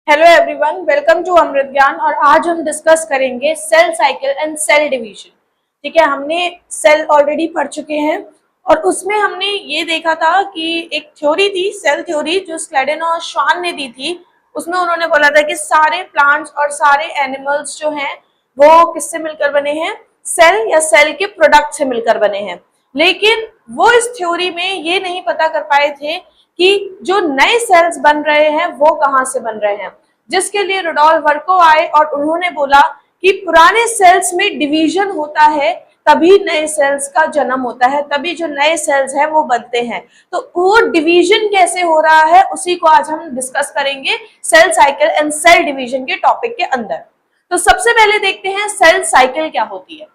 Hello everyone, welcome to Amrit Gyan. और आज हम डिस्कस करेंगे cell cycle and cell division. ठीक है, हमने सेल ऑलरेडी पढ़ चुके हैं और उसमें हमने ये देखा था कि एक थ्योरी थी, सेल थ्योरी, जो स्लेडन और श्वान ने दी थी। उसमें उन्होंने बोला था कि सारे प्लांट्स और सारे एनिमल्स जो हैं वो किससे मिलकर बने हैं, सेल या सेल के प्रोडक्ट से मिलकर बने हैं। लेकिन वो इस थ्योरी में ये नहीं पता कर पाए थे कि जो नए सेल्स बन रहे हैं वो कहाँ से बन रहे हैं, जिसके लिए रुडोल्फ वर्को आए और उन्होंने बोला कि पुराने सेल्स में डिवीजन होता है, तभी नए सेल्स का जन्म होता है, तभी जो नए सेल्स हैं वो बनते हैं। तो वो डिवीजन कैसे हो रहा है उसी को आज हम डिस्कस करेंगे cell cycle and cell division के टॉपिक के अंदर। तो सबसे पहले देखते हैं सेल साइकिल क्या होती है।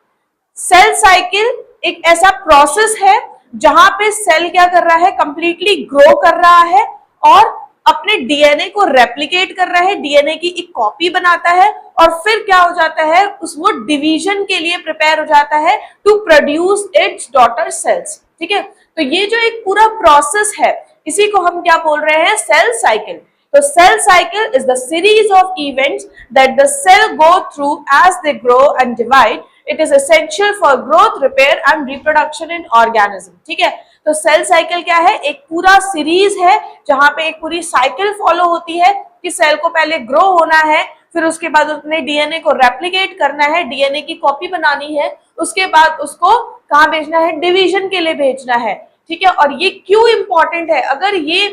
सेल साइकिल एक ऐसा प्रोसेस है जहां पे सेल क्या कर रहा है, कंप्लीटली ग्रो कर रहा है और अपने डीएनए को रेप्लिकेट कर रहा है, डीएनए की एक कॉपी बनाता है और फिर क्या हो जाता है, उस वो डिवीजन के लिए प्रिपेयर हो जाता है to produce its daughter cells. ठीक है, तो ये जो एक पूरा प्रोसेस है इसी को हम क्या बोल रहे हैं, सेल साइकिल। तो cell cycle is the series of events that the cell go through as they grow and divide. It is essential for growth, repair and reproduction in organism. ठीक है, तो सेल साइकिल क्या है, एक पूरा series है जहां पे एक पूरी साइकिल फॉलो होती है कि सेल को पहले ग्रो होना है, फिर उसके बाद उसने डीएनए को रेप्लिकेट करना है, डीएनए की कॉपी बनानी है, उसके बाद उसको कहाँ भेजना है, डिवीजन के लिए भेजना है। ठीक है, और ये क्यों इंपॉर्टेंट है, अगर ये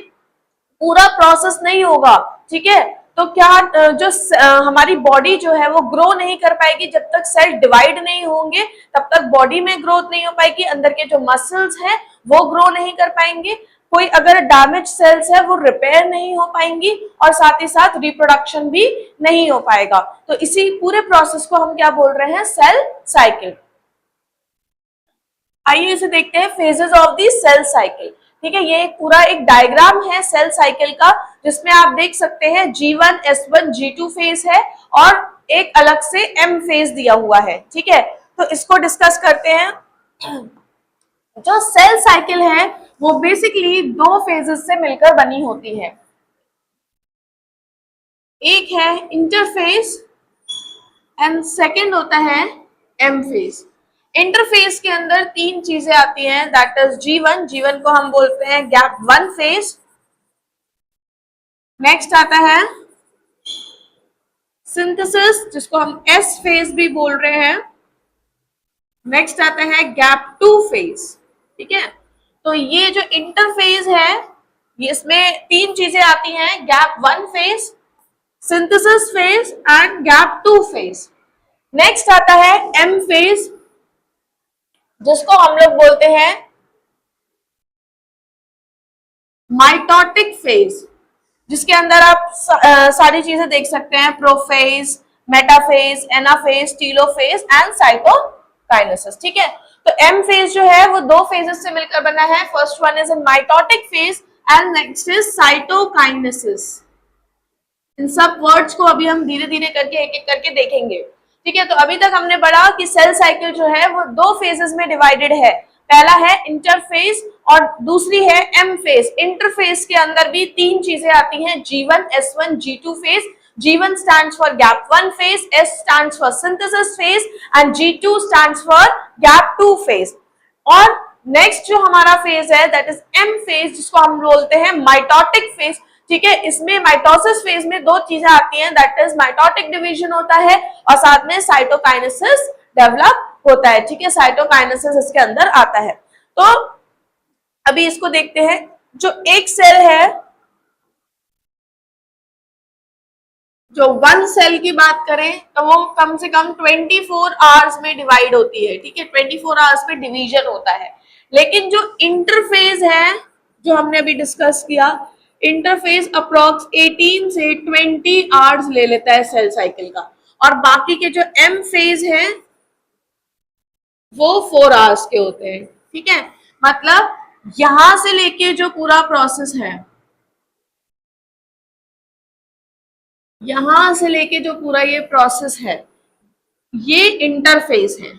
पूरा प्रोसेस नहीं होगा, ठीक है, तो क्या जो हमारी बॉडी जो है वो ग्रो नहीं कर पाएगी। जब तक सेल डिवाइड नहीं होंगे तब तक बॉडी में ग्रोथ नहीं हो पाएगी, अंदर के जो मसल्स हैं वो ग्रो नहीं कर पाएंगे, कोई अगर डैमेज सेल्स है वो रिपेयर नहीं हो पाएंगी और साथ ही साथ रिप्रोडक्शन भी नहीं हो पाएगा। तो इसी पूरे प्रोसेस को हम क्या बोल रहे हैं, सेल साइकिल। आइए इसे देखते हैं, phases of the cell cycle. ठीक है, ये पूरा एक डायग्राम है सेल साइकिल का, जिसमें आप देख सकते हैं G1, S1, G2 फेज है और एक अलग से M फेज दिया हुआ है। ठीक है, तो इसको डिस्कस करते हैं। जो सेल साइकिल है वो बेसिकली दो फेजेस से मिलकर बनी होती है। एक है इंटरफेज एंड सेकेंड होता है एम फेज। इंटरफेज के अंदर तीन चीजें आती हैं, दैट इज G1, G1 को हम बोलते हैं गैप 1 फेज। नेक्स्ट आता है सिंथेसिस, जिसको हम S फेज भी बोल रहे हैं। नेक्स्ट आता है गैप 2 फेज। ठीक है, तो ये जो इंटरफेज है ये इसमें तीन चीजें आती हैं, gap 1 phase, synthesis phase and gap 2 phase. Next आता है एम फेज, जिसको हम लोग बोलते हैं माइटोटिक फेज, जिसके अंदर आप सारी चीजें देख सकते हैं, prophase, metaphase, anaphase, telophase and cytokinesis. ठीक है, तो एम फेज जो है वो दो फेजेस से मिलकर बना है। First one is in mitotic phase and next is cytokinesis. इन सब वर्ड्स को अभी हम धीरे धीरे करके एक एक करके देखेंगे। ठीक है, तो अभी तक हमने पढ़ा कि सेल साइकिल जो है वो दो फेजेस में डिवाइडेड है। पहला है इंटरफेज और दूसरी है एम फेज। इंटरफेज के अंदर भी तीन चीजें आती हैं, G1, S1, G2 phase. G1 stands for gap 1 phase, S stands for synthesis phase and G2 stands for gap 2 phase। और नेक्स्ट जो हमारा फेज है दैट इज एम फेज, जिसको हम बोलते हैं माइटोटिक फेज। ठीक है, इसमें माइटोसिस फेज में दो चीजें आती हैं, दैट इज माइटोटिक डिवीजन होता है और साथ में साइटोकाइनेसिस डेवलप होता है। ठीक है, साइटोकाइनेसिस इसके अंदर आता है। तो अभी इसको देखते हैं। जो एक सेल है, जो वन सेल की बात करें तो वो कम से कम 24 आवर्स में डिवाइड होती है। ठीक है, 24 आवर्स में डिवीजन होता है। लेकिन जो इंटरफेज है, जो हमने अभी डिस्कस किया, इंटरफेज अप्रोक्स 18 से 20 आवर्स ले लेता है सेल साइकिल का, और बाकी के जो एम फेज है वो 4 आवर्स के होते हैं। ठीक है, मतलब यहां से लेके जो पूरा प्रोसेस है, यहां से लेके जो पूरा ये प्रोसेस है, ये इंटरफेस है।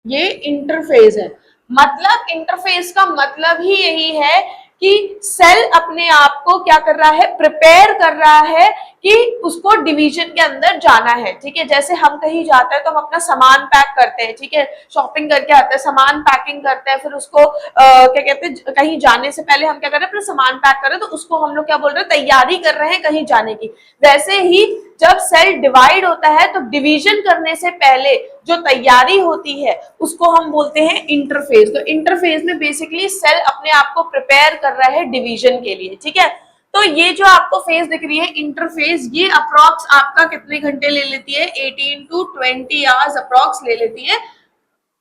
ये इंटरफेस है, मतलब इंटरफेस का मतलब ही यही है कि सेल अपने आप को क्या कर रहा है, प्रिपेयर कर रहा है कि उसको डिवीजन के अंदर जाना है। ठीक है, जैसे हम कहीं जाते हैं तो हम अपना सामान पैक करते हैं, ठीक है, शॉपिंग करके आते हैं, सामान पैकिंग करते हैं, फिर उसको क्या कहते हैं, कहीं जाने से पहले हम क्या कर रहे हैं, अपना सामान पैक कर रहे हैं, तो उसको हम लोग क्या बोल रहे हैं, तैयारी कर रहे हैं कहीं जाने की। वैसे ही जब सेल डिवाइड होता है तो डिवीजन करने से पहले जो तैयारी होती है उसको हम बोलते हैं इंटरफेज। तो इंटरफेज में बेसिकली सेल अपने आप को प्रिपेयर कर रहा है डिवीजन के लिए। ठीक है, तो ये जो आपको फेज दिख रही है इंटरफेज, ये अप्रॉक्स आपका कितने घंटे ले लेती है, 18 to 20 आवर्स अप्रॉक्स ले लेती है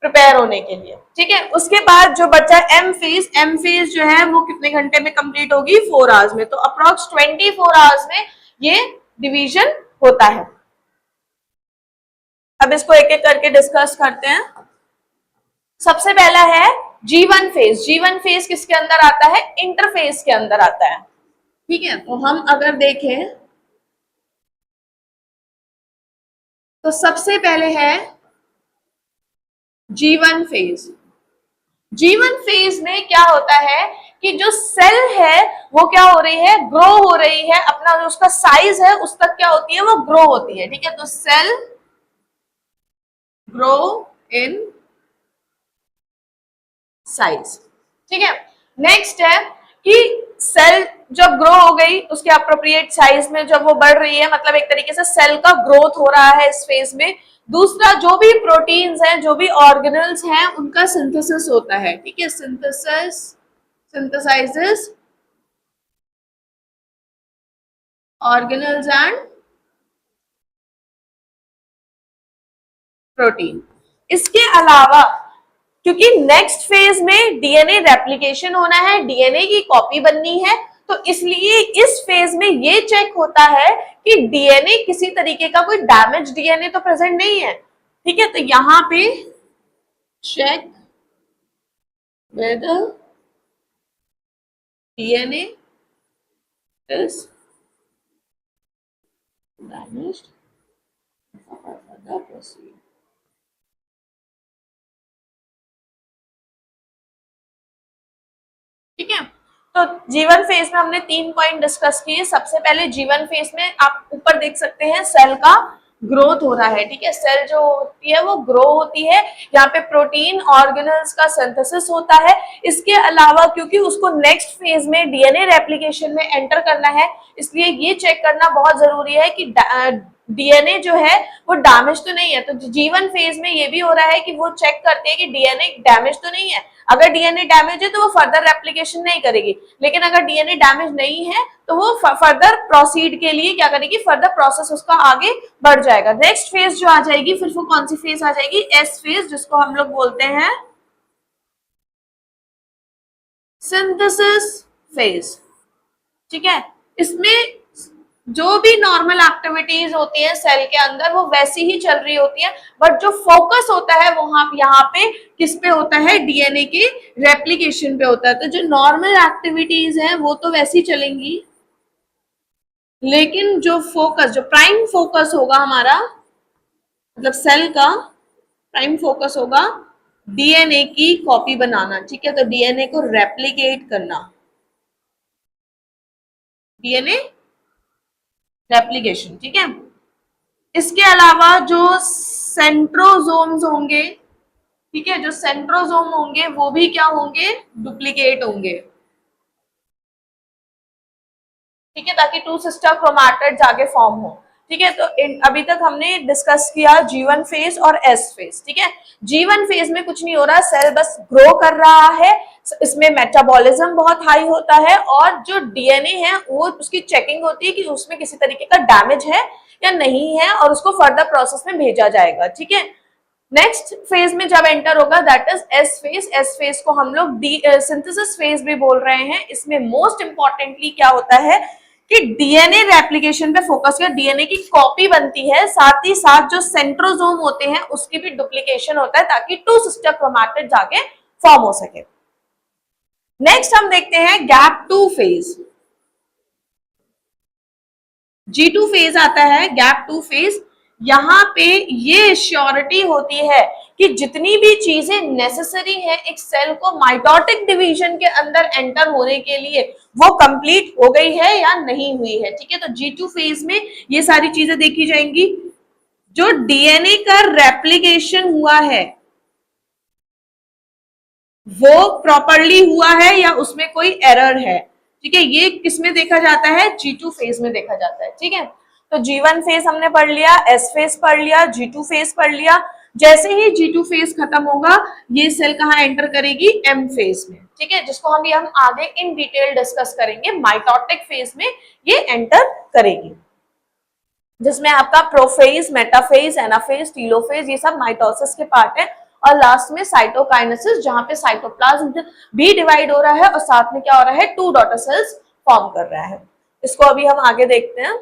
प्रिपेयर होने के लिए। ठीक है, उसके बाद जो बचा एम फेज जो है वो कितने घंटे में कंप्लीट होगी, 4 आवर्स में। तो अप्रॉक्स 24 आवर्स में ये डिवीजन होता है। अब इसको एक एक करके डिस्कस करते हैं। सबसे पहला है G1 फेज। G1 फेज किसके अंदर आता है, इंटरफेज के अंदर आता है। ठीक है, तो हम अगर देखें तो सबसे पहले है G1 फेज। G1 फेज में क्या होता है कि जो सेल है वो क्या हो रही है, ग्रो हो रही है, अपना जो उसका साइज है उस तक क्या होती है, वो ग्रो होती है। ठीक है, तो सेल ग्रो इन साइज। ठीक है, नेक्स्ट है कि सेल जब ग्रो हो गई उसके अप्रोप्रिएट साइज में जब वो बढ़ रही है, मतलब एक तरीके से सेल का ग्रोथ हो रहा है इस फेज में। दूसरा, जो भी प्रोटीन्स हैं, जो भी ऑर्गेनल्स हैं, उनका सिंथेसिस होता है। ठीक है, सिंथेसाइजेस ऑर्गेनल्स एंड प्रोटीन। इसके अलावा क्योंकि नेक्स्ट फेज में डीएनए रेप्लिकेशन होना है, डीएनए की कॉपी बननी है, तो इसलिए इस फेज में ये चेक होता है कि डीएनए किसी तरीके का कोई डैमेज डीएनए तो प्रेजेंट नहीं है। ठीक है, तो यहां पे check whether DNA is damaged or further proceed। ठीक है, तो जीवन फेज में हमने 3 पॉइंट डिस्कस किए। सबसे पहले जीवन फेज में आप ऊपर देख सकते हैं सेल का ग्रोथ हो रहा है। ठीक है, सेल जो होती है वो ग्रो होती है, यहाँ पे प्रोटीन ऑर्गेनल्स का सिंथेसिस होता है। इसके अलावा क्योंकि उसको नेक्स्ट फेज में डीएनए रेप्लिकेशन में एंटर करना है, इसलिए ये चेक करना बहुत जरूरी है कि डीएनए जो है वो डैमेज तो नहीं है। तो जीवन फेज में ये भी हो रहा है कि वो चेक करते हैं कि डीएनए डैमेज तो नहीं है। अगर डीएनए डैमेज है तो वो फर्दर रेप्लिकेशन नहीं करेगी, लेकिन अगर डीएनए डैमेज नहीं है तो वो फर्दर प्रोसीड के लिए क्या करेगी, फर्दर प्रोसेस उसका आगे बढ़ जाएगा। नेक्स्ट फेज जो आ जाएगी, फिर वो कौन सी फेज आ जाएगी, एस फेज, जिसको हम लोग बोलते हैं सिंथेसिस फेज। ठीक है, इसमें जो भी नॉर्मल एक्टिविटीज होती है सेल के अंदर वो वैसी ही चल रही होती है, बट जो फोकस होता है वो यहाँ पे किस पे होता है, डीएनए के रेप्लिकेशन पे होता है। तो जो नॉर्मल एक्टिविटीज हैं वो तो वैसी चलेंगी, लेकिन जो फोकस, जो प्राइम फोकस होगा हमारा, मतलब सेल का प्राइम फोकस होगा डीएनए की कॉपी बनाना। ठीक है, तो डीएनए को रेप्लिकेट करना, डीएनए रेप्लिकेशन। ठीक है, इसके अलावा जो सेंट्रोजोम्स होंगे, ठीक है, जो सेंट्रोजोम होंगे वो भी क्या होंगे, डुप्लीकेट होंगे। ठीक है, ताकि 2 सिस्टर क्रोमैटिड्स आगे फॉर्म हो। ठीक है, तो अभी तक हमने डिस्कस किया G1 फेज और S फेज। ठीक है, G1 फेज में कुछ नहीं हो रहा, सेल बस ग्रो कर रहा है, इसमें मेटाबॉलिज्म बहुत हाई होता है, और जो डीएनए है वो उसकी चेकिंग होती है कि उसमें किसी तरीके का डैमेज है या नहीं है, और उसको फर्दर प्रोसेस में भेजा जाएगा। ठीक है, नेक्स्ट फेज में जब एंटर होगा that is S phase. S phase को हम लोग सिंथेसिस फेज भी बोल रहे हैं। इसमें मोस्ट इंपॉर्टेंटली क्या होता है कि डीएनए रेप्लिकेशन पे फोकस कर, डीएनए की कॉपी बनती है, साथ ही साथ जो सेंट्रोजोम होते हैं उसकी भी डुप्लीकेशन होता है, ताकि 2 सिस्टर क्रोमैटिड्स आगे फॉर्म हो सके। नेक्स्ट हम देखते हैं गैप 2 फेज। G2 फेज आता है, गैप 2 फेज। यहाँ पे ये श्योरिटी होती है कि जितनी भी चीजें नेसेसरी है एक सेल को माइटोटिक डिवीजन के अंदर एंटर होने के लिए वो कंप्लीट हो गई है या नहीं हुई है। ठीक है, तो G2 फेज में ये सारी चीजें देखी जाएंगी। जो डीएनए का रेप्लिकेशन हुआ है वो प्रॉपरली हुआ है या उसमें कोई एरर है। ठीक है, ये किसमें देखा जाता है, G2 फेज में देखा जाता है। ठीक है, तो G1 फेज हमने पढ़ लिया, S फेज पढ़ लिया, G2 फेज पढ़ लिया। जैसे ही G2 फेज खत्म होगा ये सेल कहाँ एंटर करेगी, M फेज में। ठीक है, जिसको हम आगे इन डिटेल डिस्कस करेंगे। माइटोटिक फेज में ये एंटर करेगी, जिसमें आपका प्रोफेज, मेटाफेज, एनाफेज, टीलोफेज ये सब माइटोसिस के पार्ट है। और लास्ट में साइटोकाइनेसिस, जहां पे साइटोप्लाज्म भी डिवाइड हो रहा है और साथ में क्या हो रहा है, 2 डॉटर सेल्स फॉर्म कर रहा है। इसको अभी हम आगे देखते हैं।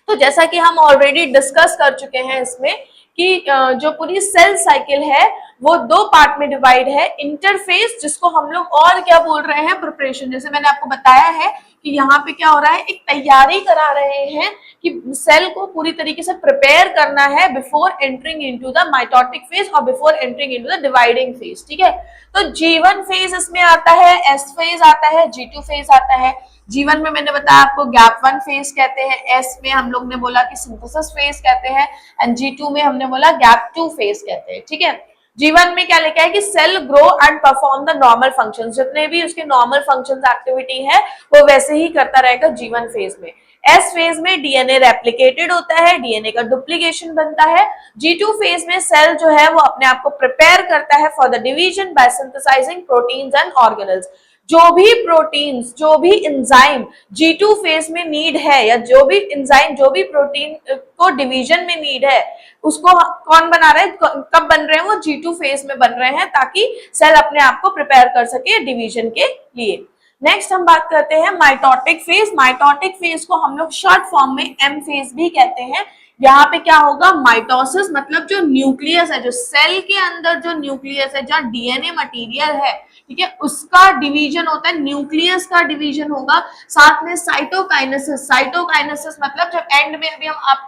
तो जैसा कि हम ऑलरेडी डिस्कस कर चुके हैं इसमें कि जो पूरी सेल साइकिल है वो 2 पार्ट में डिवाइड है। इंटरफेस, जिसको हम लोग और क्या बोल रहे हैं, प्रिपरेशन। जैसे मैंने आपको बताया है कि यहाँ पे क्या हो रहा है, एक तैयारी करा रहे हैं कि सेल को पूरी तरीके से प्रिपेयर करना है before entering into the mitotic phase और before entering into the dividing phase. ठीक है, तो G1 फेज इसमें आता है, S फेज आता है, G2 फेज आता है। G1 में मैंने बताया आपको गैप 1 फेज कहते हैं, S में हम लोग ने बोला कि सिंथेसिस फेज कहते हैं, एंड G2 में हमने बोला गैप 2 फेज कहते हैं। ठीक है, G1 में क्या लिखा है कि cell grow and perform the normal functions, जितने भी उसके नॉर्मल फंक्शंस एक्टिविटी है वो वैसे ही करता रहेगा G1 फेज में। S फेज में डीएनए रेप्लिकेटेड होता है, डीएनए का डुप्लीकेशन बनता है। G2 फेज में सेल जो है वो अपने आप को प्रिपेयर करता है for the division bye synthesising proteins and organelles. जो भी प्रोटीन्स, जो भी एंजाइम G2 फेज में नीड है, या जो भी एंजाइम, जो भी प्रोटीन को डिवीजन में नीड है, उसको कौन बना रहा है, कब बन रहे हैं, वो G2 फेज में बन रहे हैं, ताकि सेल अपने आप को प्रिपेयर कर सके डिवीजन के लिए। नेक्स्ट हम बात करते हैं माइटोटिक फेज। माइटोटिक फेज को हम लोग शॉर्ट फॉर्म में M फेज भी कहते हैं। यहाँ पे क्या होगा, माइटोसिस मतलब जो न्यूक्लियस है, जो सेल के अंदर जो न्यूक्लियस है, जहाँ डीएनए मटेरियल है, ठीक है, उसका डिवीजन होता है, न्यूक्लियस का डिवीजन होगा। साथ में साइटोकाइनेसिस, साइटोकाइनेसिस मतलब जब एंड में अभी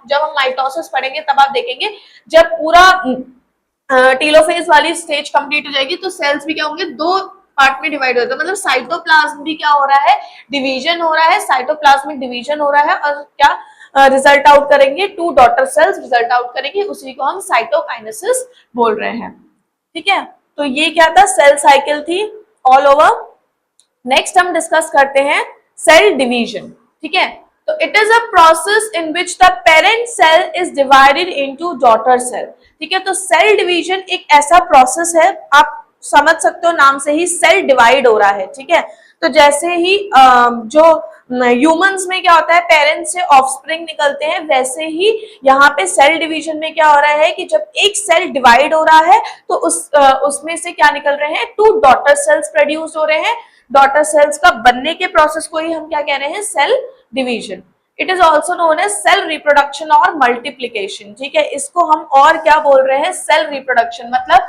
जब हम माइटोसिस पढ़ेंगे तब आप देखेंगे, जब पूरा टीलोफेज वाली स्टेज कंप्लीट हो जाएगी तो सेल्स भी क्या होंगे, 2 पार्ट में डिवाइड होता है। मतलब साइटोप्लाज्म भी क्या हो रहा है, डिवीजन हो रहा है, साइटोप्लाज्मिक डिवीजन हो रहा है, और क्या रिजल्ट आउट करेंगे, 2 डॉटर सेल्स रिजल्ट आउट करेंगे, उसी को हम साइटोकाइनेसिस बोल रहे हैं। ठीक है, तो ये क्या था, सेल साइकिल थी ऑल ओवर। नेक्स्ट हम डिस्कस करते हैं सेल डिवीजन। ठीक है, तो it is a process in which the parent cell is divided into daughter cell. ठीक है, तो सेल डिवीजन एक ऐसा प्रोसेस है, आप समझ सकते हो नाम से ही, सेल डिवाइड हो रहा है। ठीक है, तो जैसे ही जो ह्यूमंस में क्या होता है, पेरेंट्स से ऑफस्प्रिंग निकलते हैं, वैसे ही यहाँ पे सेल डिवीजन में क्या हो रहा है कि जब एक सेल डिवाइड हो रहा है तो उसमें से क्या निकल रहे हैं, 2 डॉटर सेल्स प्रोड्यूस हो रहे हैं। डॉटर सेल्स का बनने के प्रोसेस को ही हम क्या कह रहे हैं, cell division. It is also known as cell reproduction और मल्टीप्लीकेशन। ठीक है, इसको हम और क्या बोल रहे हैं, सेल रिप्रोडक्शन। मतलब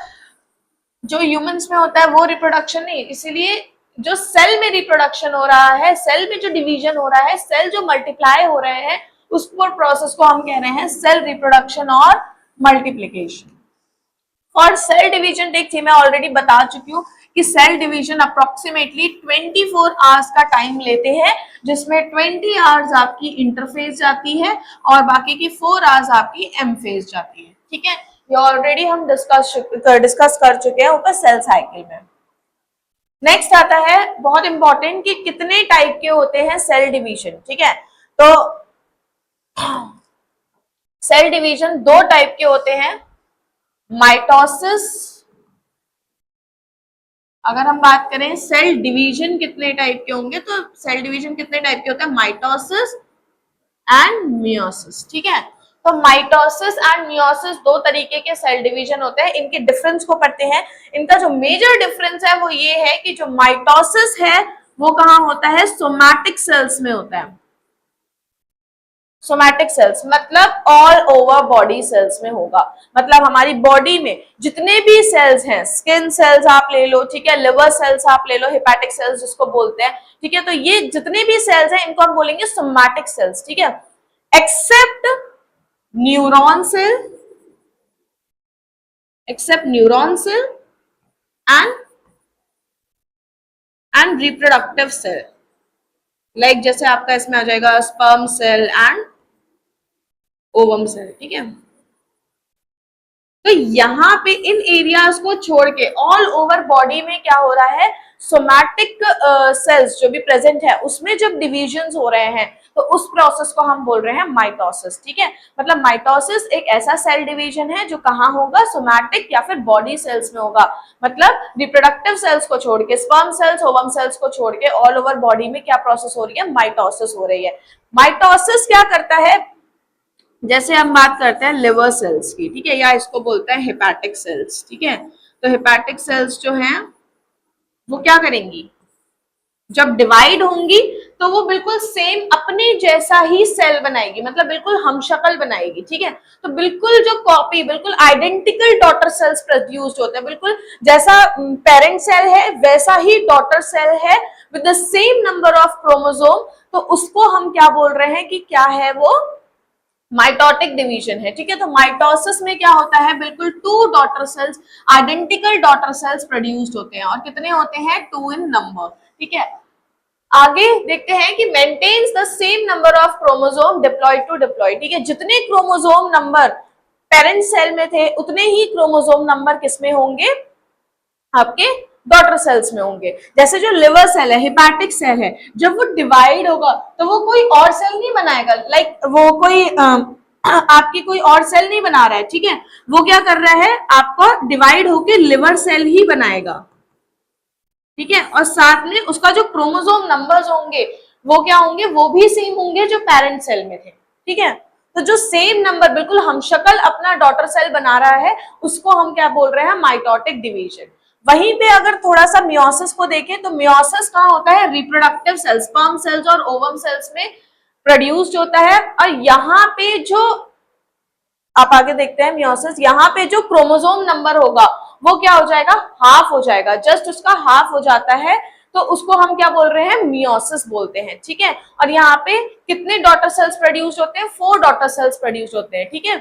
जो ह्यूमंस में होता है वो रिप्रोडक्शन नहीं, इसीलिए जो सेल में रिप्रोडक्शन हो रहा है, सेल में जो डिवीजन हो रहा है, सेल जो मल्टीप्लाई हो रहे हैं, उस प्रोसेस को हम कह रहे हैं सेल रिप्रोडक्शन और मल्टीप्लीकेशन। और सेल डिवीजन देखिए, मैं ऑलरेडी बता चुकी हूँ कि सेल डिवीजन अप्रोक्सीमेटली 24 आवर्स का टाइम लेते हैं, जिसमें 20 आवर्स आपकी इंटरफेज जाती है और बाकी की 4 आवर्स आपकी एम फेज जाती है। ठीक है, ये ऑलरेडी हम डिस्कस कर चुके हैं ऊपर सेल साइकिल में। नेक्स्ट आता है बहुत इंपॉर्टेंट कि कितने टाइप के होते हैं सेल डिवीजन। ठीक है, तो सेल डिवीजन 2 टाइप के होते हैं, माइटोसिस। अगर हम बात करें सेल डिवीजन कितने टाइप के होंगे, तो सेल डिवीजन कितने टाइप के होते हैं, माइटोसिस एंड मियोसिस। ठीक है, तो माइटोसिस एंड मियोसिस 2 तरीके के सेल डिवीजन होते हैं। इनके डिफरेंस को पढ़ते हैं। इनका जो मेजर डिफरेंस है वो ये है कि जो माइटोसिस है वो कहाँ होता है, सोमैटिक सेल्स में होता है। सोमैटिक सेल्स मतलब ऑल ओवर बॉडी सेल्स में होगा। मतलब हमारी बॉडी में जितने भी सेल्स हैं, स्किन सेल्स आप ले लो, ठीक है, लिवर सेल्स आप ले लो, हेपेटिक सेल्स जिसको बोलते हैं, ठीक है, तो ये जितने भी सेल्स हैं इनको हम बोलेंगे सोमैटिक सेल्स। ठीक है, except neuron cell, except neuron cell and reproductive cell, like जैसे आपका इसमें आ जाएगा sperm cell and ovum cell, ठीक है। तो यहाँ पे इन एरियाज को छोड़ के ऑल ओवर बॉडी में क्या हो रहा है, सोमैटिक सेल्स जो भी प्रेजेंट है उसमें जब डिविजन्स हो रहे हैं तो उस प्रोसेस को हम बोल रहे हैं माइटोसिस, ठीक है। मतलब माइटोसिस एक ऐसा सेल डिवीजन है जो कहाँ होगा, सोमैटिक या फिर बॉडी सेल्स में होगा। मतलब रिप्रोडक्टिव सेल्स को छोड़ के, स्पर्म सेल्स, ओवम सेल्स को छोड़ के ऑल ओवर बॉडी में क्या प्रोसेस हो रही है, माइटोसिस हो रही है। माइटोसिस क्या करता है, जैसे हम बात करते हैं लिवर सेल्स की, ठीक है, या इसको बोलते हैं हेपेटिक सेल्स, ठीक है। तो हेपेटिक सेल्स जो हैं वो क्या करेंगी, जब डिवाइड होंगी तो वो बिल्कुल सेम अपने जैसा ही सेल बनाएगी, मतलब बिल्कुल हमशक्ल बनाएगी, ठीक है। तो बिल्कुल जो कॉपी, बिल्कुल आइडेंटिकल डॉटर सेल्स प्रोड्यूस्ड होते हैं, बिल्कुल जैसा पेरेंट सेल है वैसा ही डॉटर सेल है with the same number of chromosome. तो उसको हम क्या बोल रहे हैं कि क्या है वो, माइटोटिक डिवीजन है, ठीक है। तो माइटोसिस में क्या होता है, बिल्कुल two daughter cells, identical daughter cells produced होते हैं, और कितने होते हैं, 2 इन नंबर, ठीक है। आगे देखते हैं कि maintains the same number of chromosome diploid to diploid, ठीक है। जितने क्रोमोसोम नंबर पेरेंट सेल में थे उतने ही क्रोमोसोम नंबर किसमें होंगे, आपके डॉटर सेल्स में होंगे। जैसे जो लिवर सेल है, हेपेटिक सेल है, जब वो डिवाइड होगा तो वो कोई और सेल नहीं बनाएगा, लाइक वो कोई आपकी कोई और सेल नहीं बना रहा है, ठीक है। वो क्या कर रहा है, आपको डिवाइड होके लिवर सेल ही बनाएगा, ठीक है। और साथ में उसका जो क्रोमोसोम नंबर्स होंगे वो क्या होंगे, वो भी सेम होंगे जो पेरेंट सेल में थे, ठीक है। तो जो सेम नंबर बिल्कुल हमशक्ल अपना डॉटर सेल बना रहा है उसको हम क्या बोल रहे हैं, माइटोटिक डिवीजन। वहीं पे अगर थोड़ा सा मियोसिस को देखें तो मियोसिस कहाँ होता है, रिप्रोडक्टिव सेल्स, स्पर्म सेल्स और ओवम सेल्स में प्रोड्यूस्ड होता है। और यहाँ पे जो आप आगे देखते हैं मियोसिस, यहाँ पे जो क्रोमोसोम नंबर होगा वो क्या हो जाएगा, हाफ हो जाएगा, जस्ट उसका हाफ हो जाता है, तो उसको हम क्या बोल रहे हैं, मियोसिस बोलते हैं, ठीक है। और यहाँ पे कितने डॉटर सेल्स प्रोड्यूस होते हैं, 4 डॉटर सेल्स प्रोड्यूस होते हैं, ठीक है।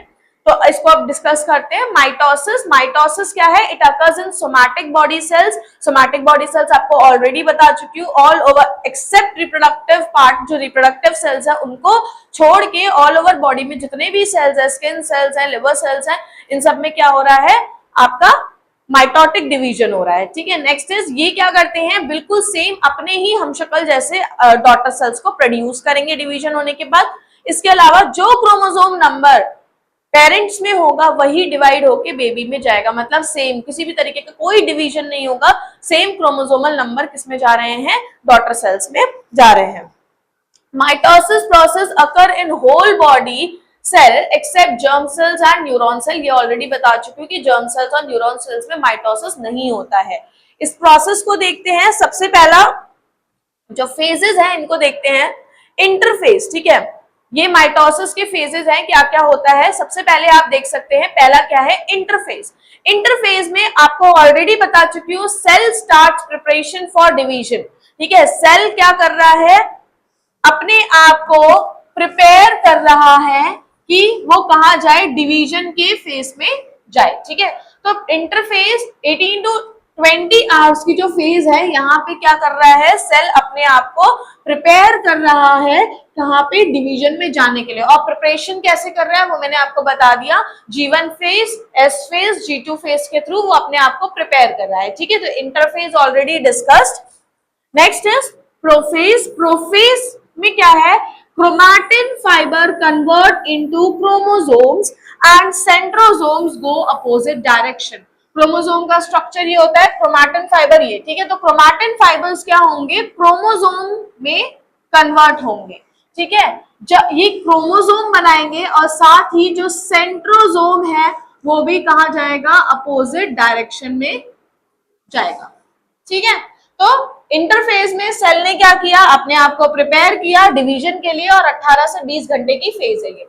तो इसको अब डिस्कस करते हैं, माइटोसिस। माइटोसिस क्या है, it occurs in somatic body cells. Somatic body cells आपको ऑलरेडी बता चुकी हूँ, all over except reproductive part, जो रिप्रोडक्टिव सेल्स है उनको छोड़ के ऑल ओवर बॉडी में जितने भी सेल्स है, स्किन सेल्स है, लिवर सेल्स है, इन सब में क्या हो रहा है, आपका माइटोटिक डिवीजन हो रहा है, ठीक है। नेक्स्ट इज, ये क्या करते हैं, बिल्कुल सेम अपने ही हमशक्ल जैसे डॉटर सेल्स को प्रोड्यूस करेंगे डिवीजन होने के बाद। इसके अलावा जो क्रोमोसोम नंबर पेरेंट्स में होगा वही डिवाइड होके बेबी में जाएगा, मतलब सेम, किसी भी तरीके का कोई डिवीजन नहीं होगा, सेम क्रोमोसोमल नंबर किसमें जा रहे हैं, डॉटर सेल्स में जा रहे हैं। Mitosis process occur in whole body cell except germ cells and neuron cell. ये ऑलरेडी बता चुकी हूँ कि जर्म सेल्स और न्यूरॉन सेल्स में माइटोसिस नहीं होता है। इस प्रोसेस को देखते हैं, सबसे पहला जो फेजेस है इनको देखते हैं, इंटरफेज, ठीक है। ये माइटोसिस के फेजेस हैं, क्या क्या होता है। सबसे पहले आप देख सकते हैं, पहला क्या है, इंटरफेज। इंटरफेज में आपको ऑलरेडी बता चुकी हूँ, cell starts preparation for division, ठीक है। सेल क्या कर रहा है, अपने आप को प्रिपेयर कर रहा है कि वो कहा जाए, डिवीजन के फेज में जाए, ठीक है। तो इंटरफेज 18 to 20 आवर्स की जो फेज है, यहाँ पे क्या कर रहा है, सेल अपने आप को प्रिपेयर कर रहा है कहाँ पे, डिवीजन में जाने के लिए। और प्रिपरेशन कैसे कर रहा है वो मैंने आपको बता दिया, G1 phase, S phase, G2 phase के थ्रू वो अपने आप को प्रिपेयर कर रहा है, ठीक है। तो interphase already discussed. Next is prophase. Prophase में क्या है, chromatin fibre convert into chromosomes and centrosomes go opposite direction. Chromosome का स्ट्रक्चर ये होता है, क्रोमैटिन फाइबर ये, ठीक है। तो क्रोमैटिन फाइबर्स क्या होंगे, क्रोमोसोम में कन्वर्ट होंगे, ठीक है। जब ये क्रोमोसोम बनाएंगे और साथ ही जो सेंट्रोसोम है वो भी कहा जाएगा, अपोजिट डायरेक्शन में जाएगा, ठीक है। तो इंटरफेज में सेल ने क्या किया, अपने आप को प्रिपेयर किया डिवीजन के लिए, और 18 से 20 घंटे की फेज है ये।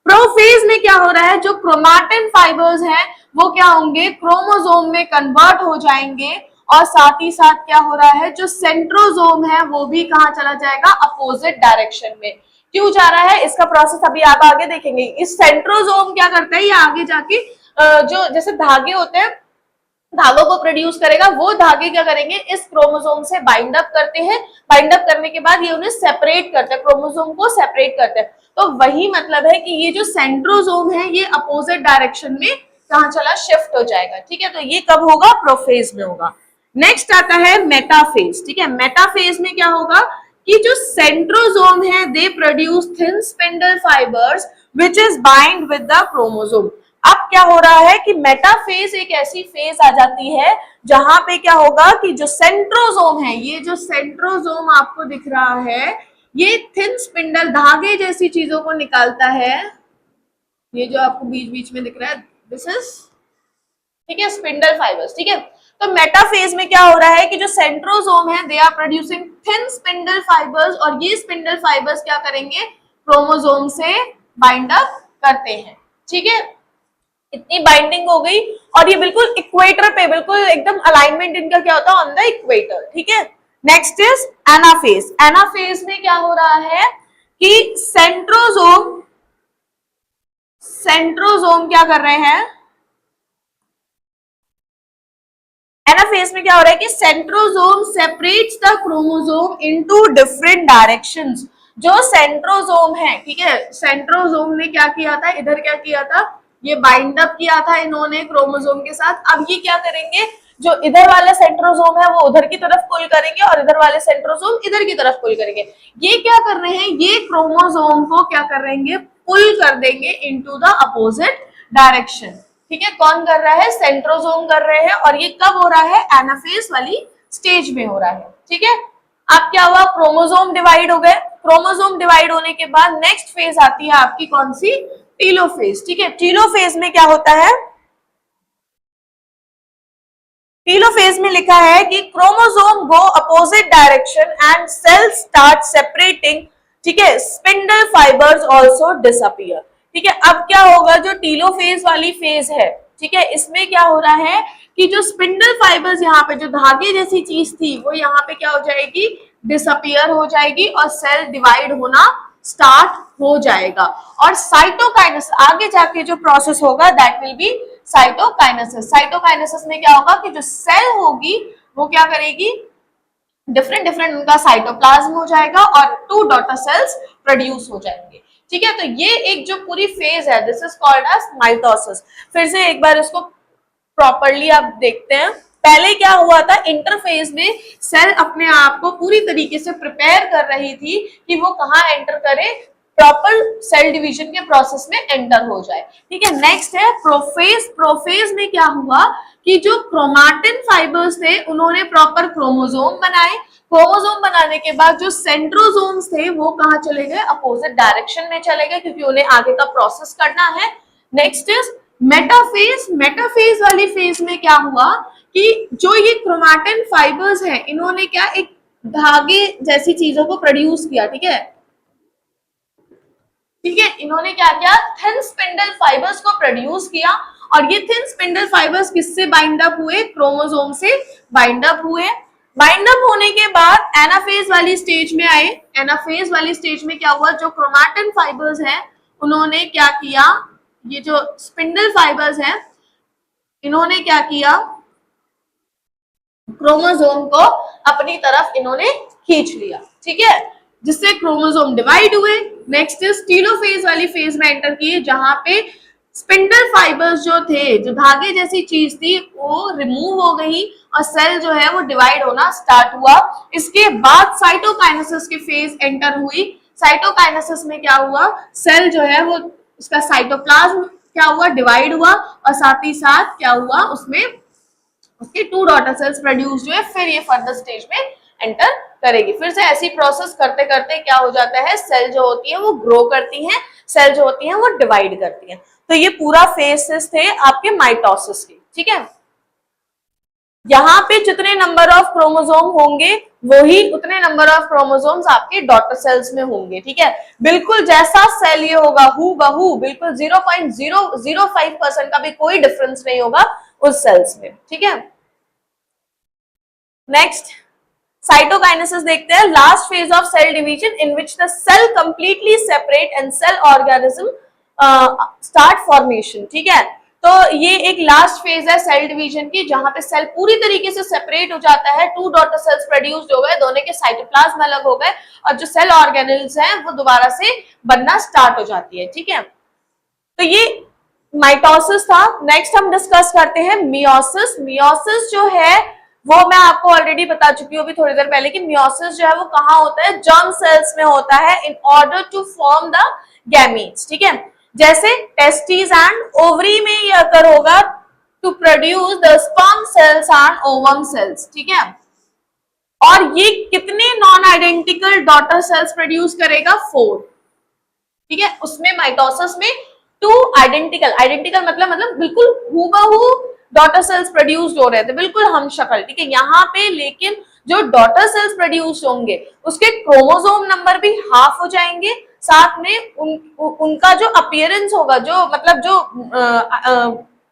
प्रोफेज में क्या हो रहा है, जो क्रोमैटिन फाइबर्स हैं वो क्या होंगे, क्रोमोसोम में कन्वर्ट हो जाएंगे, और साथ ही साथ क्या हो रहा है, जो सेंट्रोसोम है वो भी कहाँ चला जाएगा, अपोजिट डायरेक्शन में। क्यों जा रहा है, इसका प्रोसेस अभी आप आगे देखेंगे। इस सेंट्रोसोम क्या करता है, ये आगे जाके जो जैसे धागे होते हैं, धागों को प्रोड्यूस करेगा, वो धागे क्या करेंगे, इस क्रोमोसोम से बाइंड अप करते हैं। बाइंड अप करने के बाद ये उन्हें सेपरेट करते हैं, क्रोमोसोम को सेपरेट करते हैं। तो वही मतलब है कि ये जो सेंट्रोसोम है ये अपोजिट डायरेक्शन में कहां चला, शिफ्ट हो जाएगा। ठीक है, तो ये कब होगा, प्रोफेज में होगा। नेक्स्ट आता है मेटाफेज। ठीक है, मेटाफेज में क्या होगा कि जो सेंट्रोसोम है they produce thin spindle fibres which is bind with the chromosome. अब क्या हो रहा है कि मेटाफेज एक ऐसी फेज आ जाती है जहां पे क्या होगा कि जो सेंट्रोसोम है, ये जो सेंट्रोसोम आपको दिख रहा है, ये थिन स्पिंडल धागे जैसी चीजों को निकालता है। ये जो आपको बीच बीच में दिख रहा है, दिस इज, ठीक है, स्पिंडल फाइबर्स। ठीक है, तो मेटाफेज में क्या हो रहा है कि जो सेंट्रोसोम है they are producing thin spindle fibres, और ये स्पिंडल फाइबर्स क्या करेंगे, क्रोमोसोम से बाइंड अप करते हैं। ठीक है, इतनी बाइंडिंग हो गई, और ये बिल्कुल इक्वेटर पे, बिल्कुल एकदम अलाइनमेंट इनका क्या होता है, ऑन द इक्वेटर। ठीक है, नेक्स्ट इज एनाफेज। एनाफेज में क्या हो रहा है कि सेंट्रोसोम क्या कर रहे हैं, एनाफेज में क्या हो रहा है कि centrosome separates the chromosome into different directions. जो सेंट्रोसोम है, ठीक है, सेंट्रोसोम ने क्या किया था, इधर क्या किया था, ये बाइंड अप किया था इन्होंने क्रोमोसोम के साथ। अब ये क्या करेंगे, जो इधर वाले सेंट्रोसोम है वो उधर की तरफ पुल करेंगे, और इधर वाले सेंट्रोसोम इधर की तरफ पुल करेंगे। ये क्या कर रहे हैं, ये क्रोमोसोम को क्या करेंगे, पुल कर देंगे इनटू द अपोजिट डायरेक्शन। ठीक है, कौन कर रहा है, सेंट्रोसोम कर रहे हैं, और ये कब हो रहा है, एनाफेज वाली स्टेज में हो रहा है। ठीक है, अब क्या हुआ, क्रोमोसोम डिवाइड हो गए। क्रोमोसोम डिवाइड होने के बाद नेक्स्ट फेज आती है आपकी कौन सी, टीलोफेज। ठीक है, टीलोफेज में क्या होता है, टीलोफेज में लिखा है कि chromosome go opposite direction and cell start separating. ठीक है, स्पिंडल फाइबर्स आल्सो डिसअपीयर। ठीक है, अब क्या होगा, जो टीलोफेज वाली फेज है, ठीक है, इसमें क्या हो रहा है कि जो स्पिंडल फाइबर्स यहाँ पे जो धागे जैसी चीज थी वो यहाँ पे क्या हो जाएगी, डिसअपीयर हो जाएगी, और सेल डिवाइड होना स्टार्ट हो जाएगा। और साइटोकाइनेसिस, आगे जाके जो प्रोसेस होगा that will B cytokinesis. Cytokinesis में क्या होगा कि जो सेल होगी वो क्या करेगी, डिफरेंट डिफरेंट उनका साइटोप्लाज्म हो जाएगा और 2 डॉटर सेल्स प्रोड्यूस हो जाएंगे। ठीक है, तो ये एक जो पूरी फेज है this is called as mitosis. फिर से एक बार इसको प्रॉपरली आप देखते हैं। पहले क्या हुआ था, इंटरफेज में सेल अपने आप को पूरी तरीके से प्रिपेयर कर रही थी कि वो कहाँ एंटर करे, प्रॉपर सेल डिवीजन के प्रोसेस में एंटर हो जाए। ठीक है, नेक्स्ट है प्रोफेज। प्रोफेज में क्या हुआ कि जो क्रोमैटिन फाइबर्स थे उन्होंने प्रॉपर क्रोमोसोम बनाए। क्रोमोसोम बनाने के बाद जो सेंट्रोसोम्स थे वो कहाँ चले गए, अपोजिट डायरेक्शन में चले गए, क्योंकि उन्हें आगे का प्रोसेस करना है। Next is metaphase. मेटाफेज वाली फेज में क्या हुआ कि जो ये क्रोमैटिन फाइबर्स हैं इन्होंने क्या, एक धागे जैसी चीजों को प्रोड्यूस किया। ठीक है, ठीक है, इन्होंने क्या किया, थिन स्पिंडल फाइबर्स को प्रोड्यूस किया, और ये थिन स्पिंडल फाइबर्स किससे बाइंड अप हुए, क्रोमोसोम से बाइंड अप हुए। बाइंड अप होने के बाद एनाफेज वाली स्टेज में आए। एनाफेज वाली स्टेज में क्या हुआ, जो क्रोमैटिन फाइबर्स हैं उन्होंने क्या किया, ये जो स्पिंडल फाइबर्स हैं इन्होंने क्या किया, क्रोमोसोम को अपनी तरफ इन्होंने खींच लिया। ठीक है, जिससे क्रोमोसोम डिवाइड हुए। नेक्स्ट इज टीलोफेज वाली फेज में एंटर किए, जहां पे स्पिंडल फाइबर्स जो थे, जो धागे जैसी चीज थी, वो रिमूव हो गई और सेल जो है वो डिवाइड होना स्टार्ट हुआ। इसके बाद साइटोकाइनेसिस की फेज एंटर हुई। साइटोकाइनेसिस में क्या हुआ, सेल जो है वो उसका साइटोप्लाज्म क्या हुआ, डिवाइड हुआ, और साथ ही साथ क्या हुआ, उसमें उसके 2 डॉटर सेल्स प्रोड्यूस हुए। फिर ये फर्दर स्टेज में एंटर करेगी। फिर से ऐसी प्रोसेस करते करते क्या हो जाता है, सेल जो होती है वो ग्रो करती हैं, सेल जो होती हैं वो डिवाइड करती हैं। तो ये पूरा फेजेस थे आपके माइटोसिस के। ठीक है, यहाँ पे जितने नंबर ऑफ क्रोमोसोम होंगे वही उतने नंबर ऑफ क्रोमोसोम्स आपके डॉटर सेल्स में होंगे। ठीक है, बिल्कुल जैसा सेल ये होगा हु बहू, बिल्कुल 0.005% का भी कोई डिफरेंस नहीं होगा उस सेल्स में। ठीक है, नेक्स्ट साइटोकाइनेसिस देखते हैं। Last phase of cell division in which the cell completely separate and cell organism start formation. ठीक है, तो ये एक लास्ट फेज है सेल डिवीजन की, जहां पे सेल पूरी तरीके से सेपरेट हो जाता है, 2 डॉटर सेल्स प्रोड्यूस्ड हो गए, दोनों के साइटोप्लाज्म अलग हो गए और जो सेल ऑर्गेनेल्स हैं वो दोबारा से बनना स्टार्ट हो जाती है। ठीक है, तो ये माइटोसिस था। नेक्स्ट हम डिस्कस करते हैं मियोसिस। मियोसिस जो है वो मैं आपको ऑलरेडी बता चुकी हूँ अभी थोड़ी देर पहले कि मियोसिस जो है वो कहाँ होता है, जर्म सेल्स में होता है, in order to form the gametes. ठीक है, जैसे टेस्टिस एंड ओवरी में ये अकर होगा to produce the sperm cells and ovum cells. ठीक है, और ये कितने non identical daughter cells produce करेगा, 4। ठीक है, उसमें माइटोसिस में 2 आइडेंटिकल, आइडेंटिकल मतलब बिल्कुल हूबहू डॉटर सेल्स प्रोड्यूस्ड हो रहे थे, बिल्कुल हम शक्ल। ठीक है, यहाँ पे लेकिन जो डॉटर सेल्स प्रोड्यूस होंगे उसके क्रोमोसोम नंबर भी हाफ हो जाएंगे, साथ में उनका जो अपीयरेंस होगा, जो मतलब जो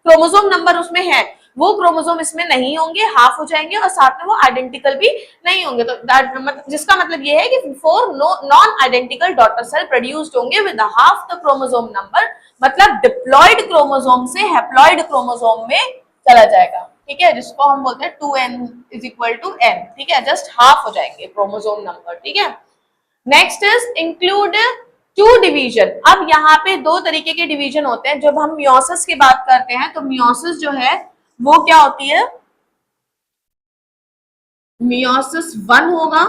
क्रोमोसोम नंबर उसमें है वो क्रोमोसोम इसमें नहीं होंगे, हाफ हो जाएंगे, और साथ में वो आइडेंटिकल भी नहीं होंगे। तो जिसका मतलब ये है कि 4 non identical daughter cell produced होंगे with half the chromosome number, मतलब डिप्लॉइड क्रोमोसोम से हैप्लॉइड क्रोमोसोम में चला जाएगा। ठीक है, जिसको हम बोलते हैं 2n = n। ठीक है, जस्ट हाफ हो जाएंगे क्रोमोसोम नंबर। ठीक है, नेक्स्ट इज इंक्लूड 2 डिवीजन। अब यहाँ पे 2 तरीके के डिवीजन होते हैं। जब हम मियोसिस की बात करते हैं तो मियोसिस जो है वो क्या होती है, मियोसिस 1 होगा,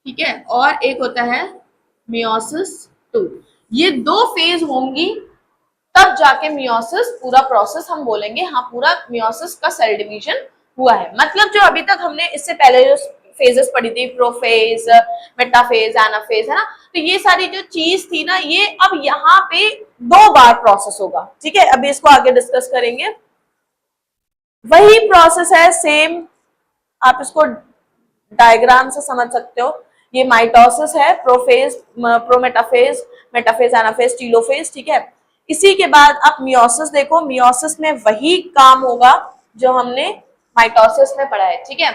ठीक है, और एक होता है मियोसिस 2। ये 2 फेज होंगी, तब जाके मियोसिस पूरा प्रोसेस हम बोलेंगे हाँ पूरा मियोसिस का सेल डिवीजन हुआ है। मतलब जो अभी तक हमने इससे पहले जो फेजेस पढ़ी थी, प्रोफेज, मेटाफेज, एनाफेज, है ना, तो ये सारी जो चीज थी ना, ये अब यहाँ पे 2 बार प्रोसेस होगा। ठीक है, अभी इसको आगे डिस्कस करेंगे। वही प्रोसेस है सेम, आप इसको डायग्राम से समझ सकते हो। ये माइटोसिस है, प्रोफेज, प्रोमेटाफेज, मेटाफेज, एनाफेज, टीलोफेज। ठीक है, इसी के बाद आप मियोसिस देखो, मियोसिस में वही काम होगा जो हमने माइटोसिस में पढ़ा है। ठीक है,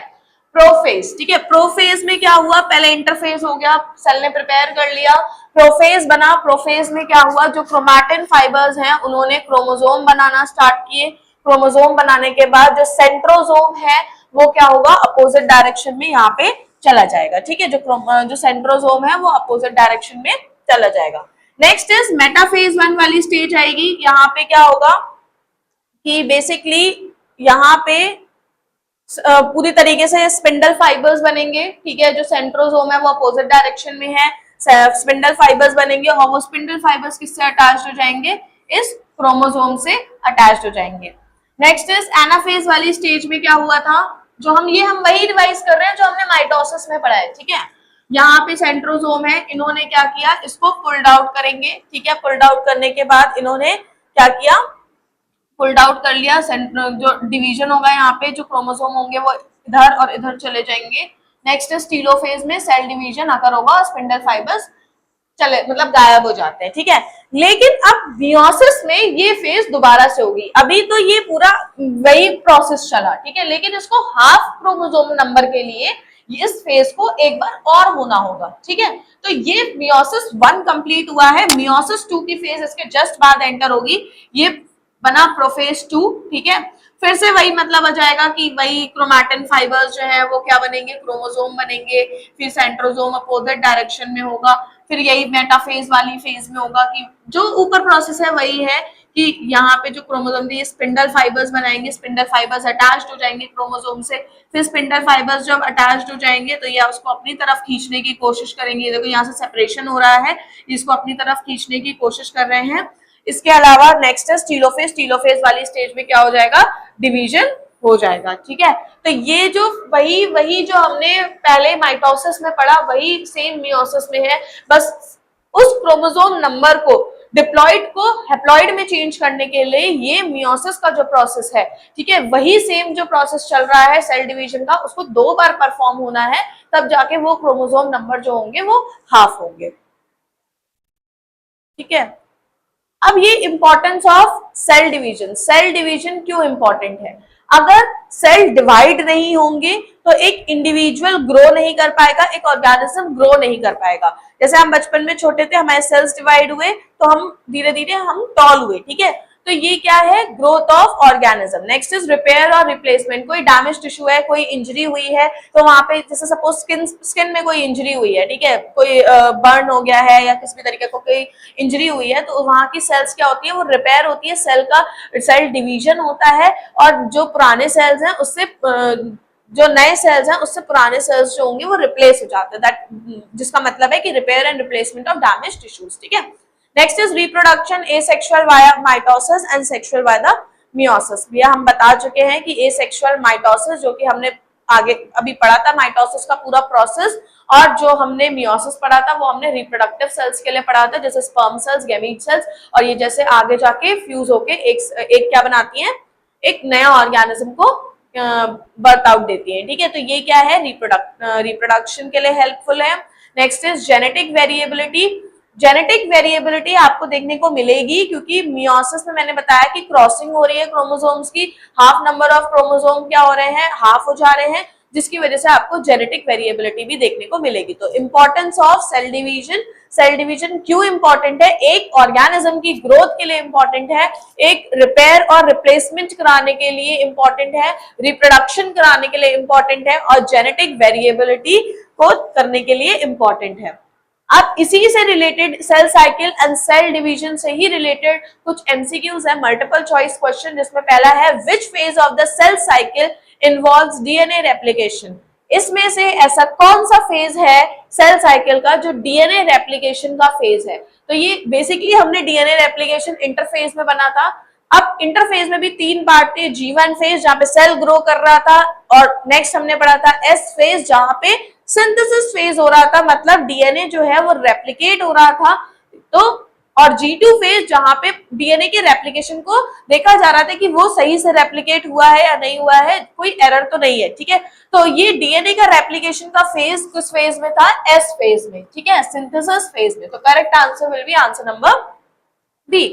प्रोफेज। ठीक है, प्रोफेज में क्या हुआ, पहले इंटरफेज हो गया, सेल ने प्रिपेयर कर लिया, प्रोफेज बना। प्रोफेज में क्या हुआ, जो क्रोमैटिन फाइबर्स हैं उन्होंने क्रोमोसोम बनाना स्टार्ट किए। क्रोमोसोम बनाने के बाद जो सेंट्रोसोम है वो क्या होगा, अपोजिट डायरेक्शन में यहाँ पे चला जाएगा। ठीक है, जो सेंट्रोसोम है वो अपोजिट डायरेक्शन में चला जाएगा। नेक्स्ट इज मेटाफेज 1 वाली स्टेज आएगी। यहाँ पे क्या होगा कि बेसिकली यहाँ पे पूरी तरीके से स्पिंडल फाइबर्स बनेंगे। ठीक है, जो सेंट्रोसोम है वो अपोजिट डायरेक्शन में है, स्पिंडल फाइबर्स बनेंगे, और वो स्पिंडल फाइबर्स किससे अटैच्ड हो जाएंगे, इस क्रोमोसोम से अटैच्ड हो जाएंगे। नेक्स्ट इज एनाफेज वाली स्टेज में क्या हुआ था, जो हम वही रिवाइज कर रहे हैं जो हमने माइटोसिस में पढ़ा है। ठीक है, यहाँ पे सेंट्रोसोम है, इन्होंने क्या किया, इसको पुल्ड आउट करेंगे। ठीक है, पुल्ड आउट करने के बाद इन्होंने क्या किया, पुल्ड आउट कर लिया, जो डिवीजन होगा यहाँ पे, जो क्रोमोसोम होंगे वो इधर और इधर चले जाएंगे। नेक्स्ट इज टीलोफेज में सेल डिवीजन अगर होगा, स्पिंडल फाइबर्स चले मतलब गायब हो जाते हैं। ठीक है, लेकिन अब मियोसिस में ये फेज दोबारा से होगी। अभी तो ये पूरा वही प्रोसेस चला, ठीक है, लेकिन इसको हाफ क्रोमोसोम नंबर के लिए इस फेज को एक बार और होना होगा। ठीक है, तो ये मियोसिस 1 कंप्लीट हुआ है, मियोसिस 2 की फेज इसके जस्ट बाद एंटर होगी, ये बना प्रोफेज 2। ठीक है, फिर से वही मतलब आ जाएगा कि वही क्रोमैटिन फाइबर्स जो है वो क्या बनेंगे, क्रोमोसोम बनेंगे, फिर सेंट्रोसोम अपोजिट डायरेक्शन में होगा, फिर यही मेटाफेज वाली फेज में होगा कि जो ऊपर प्रोसेस है वही है कि यहाँ पे जो क्रोमोसोम थी स्पिंडल फाइबर्स बनाएंगे, स्पिंडल फाइबर्स अटैच्ड हो जाएंगे क्रोमोसोम से, फिर स्पिंडल फाइबर्स जब अटैच्ड हो जाएंगे तो ये उसको अपनी तरफ खींचने की कोशिश करेंगे। देखो यहाँ से सेपरेशन हो रहा है, इसको अपनी तरफ खींचने की कोशिश कर रहे हैं। इसके अलावा नेक्स्ट है टीलोफेज। टीलोफेज वाली स्टेज में क्या हो जाएगा, डिवीजन हो जाएगा। ठीक है, तो ये जो वही जो हमने पहले माइटोसिस में पढ़ा वही सेम मियोसिस में है, बस उस क्रोमोसोम नंबर को डिप्लॉइड को हैप्लॉइड में चेंज करने के लिए ये मियोसिस का जो प्रोसेस है, ठीक है, वही सेम जो प्रोसेस चल रहा है सेल डिवीजन का, उसको 2 बार परफॉर्म होना है, तब जाके वो क्रोमोसोम नंबर जो होंगे वो हाफ होंगे। ठीक है, अब ये importance of cell division. Cell division क्यों इंपॉर्टेंट है, अगर सेल डिवाइड नहीं होंगे तो एक इंडिविजुअल ग्रो नहीं कर पाएगा, एक ऑर्गेनिज्म ग्रो नहीं कर पाएगा। जैसे हम बचपन में छोटे थे, हमारे सेल्स डिवाइड हुए तो हम धीरे धीरे हम टॉल हुए। ठीक है, तो ये क्या है, growth of organism. Next is repair और रिप्लेसमेंट, कोई डैमेज टिश्यू है, कोई इंजरी हुई है, तो वहां पे जैसे सपोज स्किन में कोई इंजरी हुई है, ठीक है, कोई बर्न हो गया है या किसी भी तरीके को कोई इंजरी हुई है, तो वहां की सेल्स क्या होती है, वो रिपेयर होती है, सेल डिवीजन होता है, और जो पुराने सेल्स हैं उससे जो नए सेल्स हैं उससे पुराने सेल्स जो होंगे वो रिप्लेस हो जाते हैं, दैट जिसका मतलब है कि repair and replacement of damage tissues, ठीक है। Next is reproduction, asexual via mitosis and sexual via the meiosis. ये हम बता चुके हैं कि एसेक्सुअल माइटोसिस जो कि हमने आगे अभी पढ़ा था, माइटोसिस का पूरा प्रोसेस, और जो हमने मियोसिस पढ़ा था वो हमने रिप्रोडक्टिव सेल्स के लिए पढ़ा था, जैसे स्पर्म सेल्स, गैमीट सेल्स, और ये जैसे आगे जाके फ्यूज होके एक क्या बनाती हैं, एक नया ऑर्गेनिज्म को बर्थ आउट देती है, ठीक है। तो ये क्या है, रिप्रोडक्शन के लिए हेल्पफुल है। Next is genetic variability. Genetic variability आपको देखने को मिलेगी क्योंकि मियोसिस में मैंने बताया कि क्रॉसिंग हो रही है क्रोमोसोम्स की, हाफ नंबर ऑफ क्रोमोसोम क्या हो रहे हैं, हाफ हो जा रहे हैं, जिसकी वजह से आपको जेनेटिक वेरिएबिलिटी भी देखने को मिलेगी। तो importance of cell division, cell division क्यों इंपॉर्टेंट है, एक ऑर्गेनिज्म की ग्रोथ के लिए इंपॉर्टेंट है, एक रिपेयर और रिप्लेसमेंट कराने के लिए इंपॉर्टेंट है, रिप्रोडक्शन कराने के लिए इंपॉर्टेंट है, और जेनेटिक वेरिएबिलिटी को करने के लिए इंपॉर्टेंट है। अब इसी से related cell cycle and cell division से ही रिलेटेड कुछ एमसीक्यूज है, मल्टीपल चॉइस क्वेश्चन, जिसमें पहला है which phase of the cell cycle involves DNA replication. इसमें से ऐसा कौन सा फेज है सेल साइकिल का जो डीएनए रेप्लिकेशन का फेज है। तो ये बेसिकली हमने डीएनए रेप्लिकेशन इंटरफेज में बना था। अब इंटरफेज में भी तीन पार्ट थे, G1 फेज जहां पे सेल ग्रो कर रहा था, और नेक्स्ट हमने पढ़ा था S फेज जहां पे सिंथेसिस फेज हो रहा था, मतलब डीएनए जो है वो रेप्लिकेट हो रहा था, तो और G2 फेज जहां पे डीएनए के रेप्लिकेशन को देखा जा रहा था कि वो सही से रेप्लिकेट हुआ है या नहीं हुआ है, कोई एरर तो नहीं है, ठीक है। तो ये डीएनए का रेप्लिकेशन का फेज किस फेज में था, S फेज में, ठीक है, सिंथेसिस फेज में। तो correct answer will be answer number B.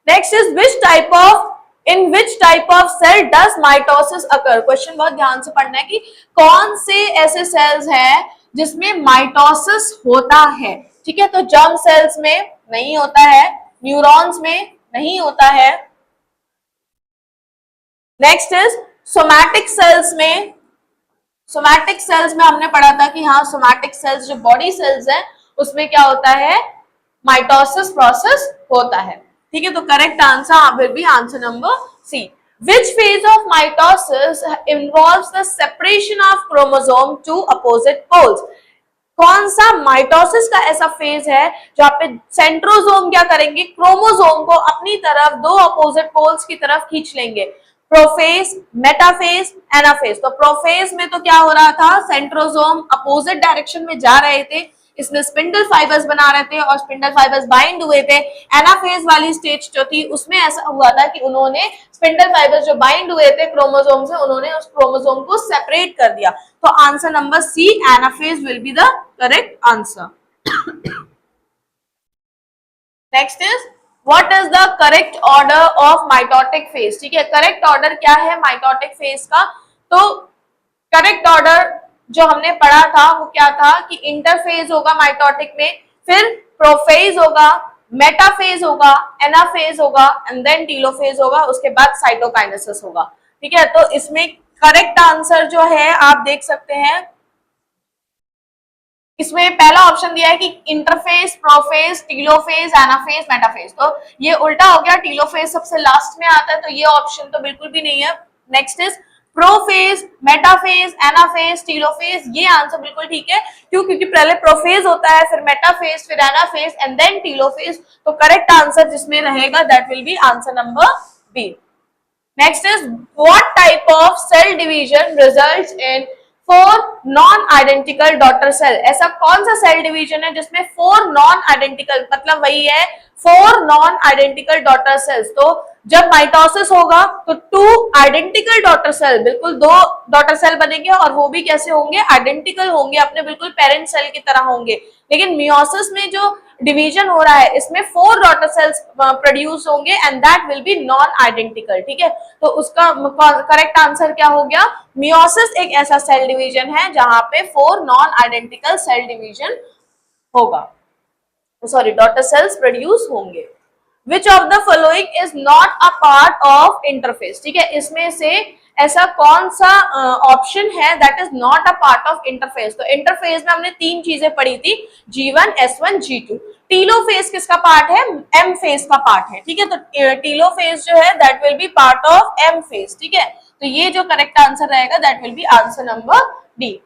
Next is which type of, in which type of cell does mitosis occur. Question बहुत ध्यान से पढ़ना है कि कौन से ऐसे सेल्स हैं जिसमें माइटोसिस होता है, ठीक है। तो जर्म सेल्स में नहीं होता है, न्यूरॉन्स में नहीं होता है। नेक्स्ट इज सोमैटिक सेल्स में, सोमैटिक सेल्स में हमने पढ़ा था कि हाँ सोमैटिक सेल्स जो बॉडी सेल्स हैं उसमें क्या होता है, माइटोसिस प्रोसेस होता है, ठीक है। तो correct answer will be answer number C. Which phase of mitosis involves the separation of chromosome to opposite poles? कौन सा माइटोसिस का ऐसा फेज है जहां पे सेंट्रोसोम क्या करेंगे, क्रोमोसोम को अपनी तरफ दो अपोजिट पोल्स की तरफ खींच लेंगे। Prophase, metaphase, anaphase. तो प्रोफेज में तो क्या हो रहा था, सेंट्रोसोम अपोजिट डायरेक्शन में जा रहे थे, इसमें स्पिंडल फाइबर्स बना रहे थे और स्पिंडल फाइबर्स बाइंड हुए थे। एनाफेज वाली स्टेज जो थी उसमें ऐसा हुआ था कि उन्होंने स्पिंडल फाइबर्स जो बाइंड हुए थे क्रोमोसोम से, उन्होंने उस क्रोमोसोम को सेपरेट कर दिया। तो answer number C, anaphase will be the correct answer. Next is what is the correct order of mitotic phase, ठीक है। करेक्ट ऑर्डर क्या है माइटोटिक फेज का, तो करेक्ट ऑर्डर जो हमने पढ़ा था वो क्या था कि इंटरफेज होगा माइटोटिक में, फिर प्रोफेज होगा, मेटाफेज होगा, एनाफेज होगा, एंड देन टीलोफेज होगा, उसके बाद साइटोकाइनेसिस होगा, ठीक है। तो इसमें करेक्ट आंसर जो है आप देख सकते हैं, इसमें पहला ऑप्शन दिया है कि interphase, prophase, telophase, anaphase, metaphase. तो ये उल्टा हो गया, टीलोफेज सबसे लास्ट में आता है, तो ये ऑप्शन तो बिल्कुल भी नहीं है। Next is prophase, metaphase, anaphase, telophase, ये आंसर बिल्कुल ठीक है। क्यों, क्योंकि पहले प्रोफेज होता है, फिर मेटाफेज, फिर एनाफेज एंड देन टीलोफेज। तो करेक्ट आंसर जिसमें रहेगा that will be answer number B. Next is what type of cell division results in 4 non identical daughter cell. ऐसा कौन सा सेल डिवीजन है जिसमें 4 नॉन आइडेंटिकल, मतलब वही है 4 नॉन आइडेंटिकल डॉटर सेल्स। तो जब माइटोसिस होगा तो 2 आइडेंटिकल डॉटर सेल, बिल्कुल 2 डॉटर सेल बनेंगे, और वो भी कैसे होंगे, आइडेंटिकल होंगे, अपने बिल्कुल पेरेंट सेल की तरह होंगे। लेकिन मियोसिस में जो डिवीजन हो रहा है इसमें 4 डॉटर सेल्स प्रोड्यूस होंगे and that will B non identical, ठीक है। तो उसका करेक्ट आंसर क्या हो गया, मियोसिस एक ऐसा सेल डिवीजन है जहां पे 4 नॉन आइडेंटिकल सेल डिवीजन होगा, सॉरी डॉटर सेल्स प्रोड्यूस होंगे। Which of the following is not a part of interface, ठीक है, इसमें से ऐसा कौन सा ऑप्शन है that is not a part of interface. तो इंटरफेस में हमने तीन चीजें पढ़ी थी, G1, S1, G2। टीलोफेज किसका पार्ट है, एम फेज का पार्ट है, ठीक है। तो टीलोफेज जो है that will be part of M phase, ठीक है। तो ये जो करेक्ट आंसर रहेगा that will be answer number D.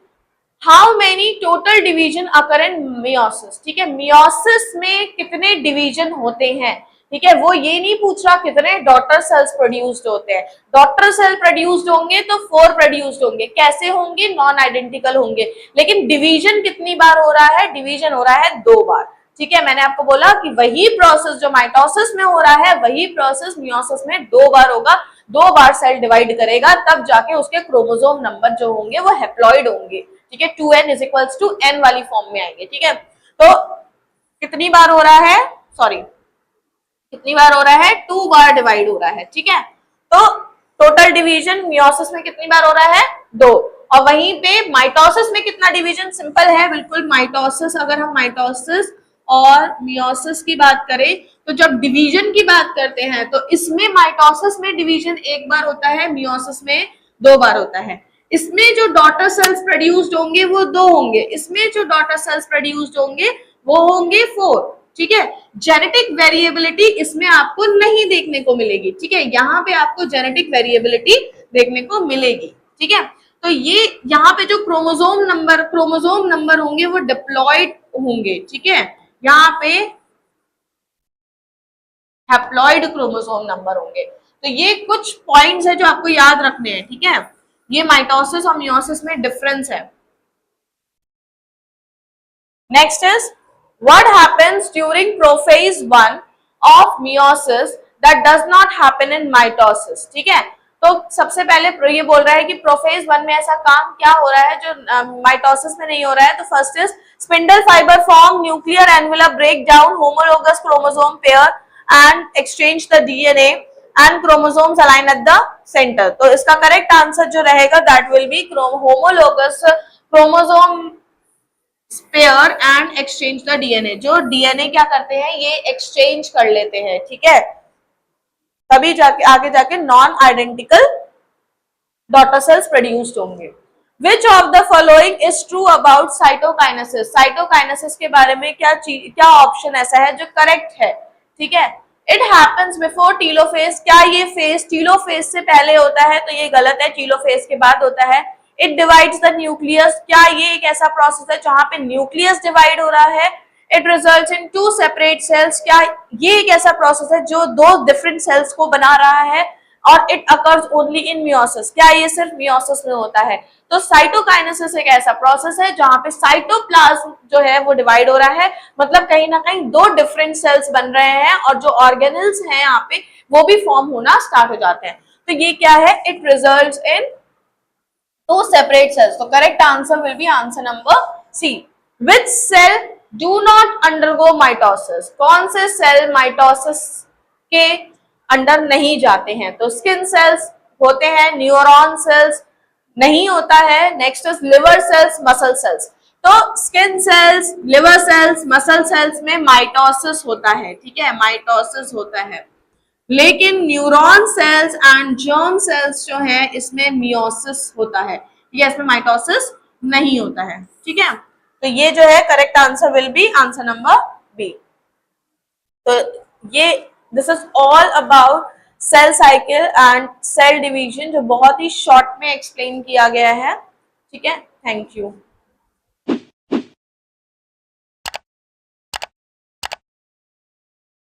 How many total division occur in meiosis, ठीक है, मियोसिस में कितने डिवीजन होते हैं, ठीक है। वो ये नहीं पूछ रहा कितने डॉटर सेल्स प्रोड्यूस्ड होते हैं, डॉटर सेल प्रोड्यूस्ड होंगे तो 4 प्रोड्यूस्ड होंगे, कैसे होंगे, नॉन आइडेंटिकल होंगे, लेकिन डिवीजन कितनी बार हो रहा है, डिवीजन हो रहा है 2 बार, ठीक है। मैंने आपको बोला कि वही प्रोसेस जो माइटोसिस में हो रहा है वही प्रोसेस मियोसिस में 2 बार होगा, 2 बार सेल डिवाइड करेगा, तब जाके उसके क्रोमोसोम नंबर जो होंगे वो हैप्लॉइड होंगे, ठीक है, 2n = n वाली फॉर्म में आएंगे, ठीक है। तो कितनी बार हो रहा है, सॉरी कितनी बार हो रहा है, 2 बार डिवाइड हो रहा है, ठीक है। तो टोटल डिवीजन मियोसिस में कितनी बार हो रहा है, 2। और वहीं पे माइटोसिस में कितना डिवीजन, सिंपल है बिल्कुल। माइटोसिस, अगर हम माइटोसिस और मियोसिस की बात करें तो जब डिवीजन की बात करते हैं तो इसमें माइटोसिस में डिवीजन 1 बार होता है, मियोसिस में 2 बार होता है। इसमें जो डॉटर सेल्स प्रोड्यूस्ड होंगे वो 2 होंगे, इसमें जो डॉटर सेल्स प्रोड्यूस्ड होंगे वो होंगे 4, ठीक है। जेनेटिक वेरिएबिलिटी इसमें आपको नहीं देखने को मिलेगी, ठीक है, यहाँ पे आपको जेनेटिक वेरिएबिलिटी देखने को मिलेगी, ठीक है। तो ये यहाँ पे जो क्रोमोसोम नंबर होंगे वो डिप्लॉयड होंगे, ठीक है, यहाँ पे हैप्लॉइड क्रोमोसोम नंबर होंगे। तो ये कुछ पॉइंट्स है जो आपको याद रखने हैं, ठीक है। ये माइटोसिस और मियोसिस में डिफरेंस है। Next is what happens during prophase 1 of meiosis that does not happen in mitosis, ठीक है। तो सबसे पहले ये बोल रहा है कि प्रोफेज 1 में ऐसा काम क्या हो रहा है जो माइटोसिस में नहीं हो रहा है। तो first is spindle fibre form, nuclear envelope break down, homologous chromosome pair and exchange the DNA and chromosomes align at the centre. तो इसका करेक्ट आंसर जो रहेगा that will be homologous chromosome pair and exchange the DNA. जो DNA क्या करते हैं, ये exchange कर लेते हैं, ठीक है, तभी जाके आगे जाके non identical daughter cells produced होंगे। Which of the following is true about cytokinesis, cytokinesis के बारे में क्या ऑप्शन ऐसा है जो करेक्ट है, ठीक है। इट हैपेंस बिफोर टीलोफेज, क्या ये फेज टीलोफेज से पहले होता है, तो ये गलत है, टीलोफेज के बाद होता है। इट डिवाइड्स द न्यूक्लियस, क्या ये एक ऐसा प्रोसेस है जहां पे न्यूक्लियस डिवाइड हो रहा है। It results in 2 separate cells, क्या ये एक ऐसा प्रोसेस है जो 2 डिफरेंट सेल्स को बना रहा है। और it occurs only in meiosis, क्या ये सिर्फ मियोसिस में होता है। तो साइटोकाइनेसिस एक ऐसा प्रोसेस है जहां पे साइटोप्लाज्म जो है वो डिवाइड हो रहा है, मतलब कहीं ना कहीं 2 डिफरेंट सेल्स बन रहे हैं और जो ऑर्गेनल्स हैं यहाँ पे वो भी फॉर्म होना स्टार्ट हो जाते हैं। तो ये क्या है, it results in 2 separate cells. So correct answer will be answer number C. Which cell do not undergo mitosis? कौन से सेल माइटोसिस के अंडर नहीं जाते हैं। तो स्किन सेल्स होते हैं, न्यूरॉन सेल्स नहीं होता है, next is liver cells, muscle cells. तो skin cells, liver cells, muscle cells में माइटोसिस होता है, ठीक है, माइटोसिस होता है। लेकिन neuron cells and germ cells जो है इसमें मियोसिस होता है, ये इसमें माइटोसिस नहीं होता है, ठीक है। तो ये जो है correct answer will be answer number B. तो ये this is all about cell cycle and cell division, जो बहुत ही शॉर्ट में एक्सप्लेन किया गया है, ठीक है। Thank you.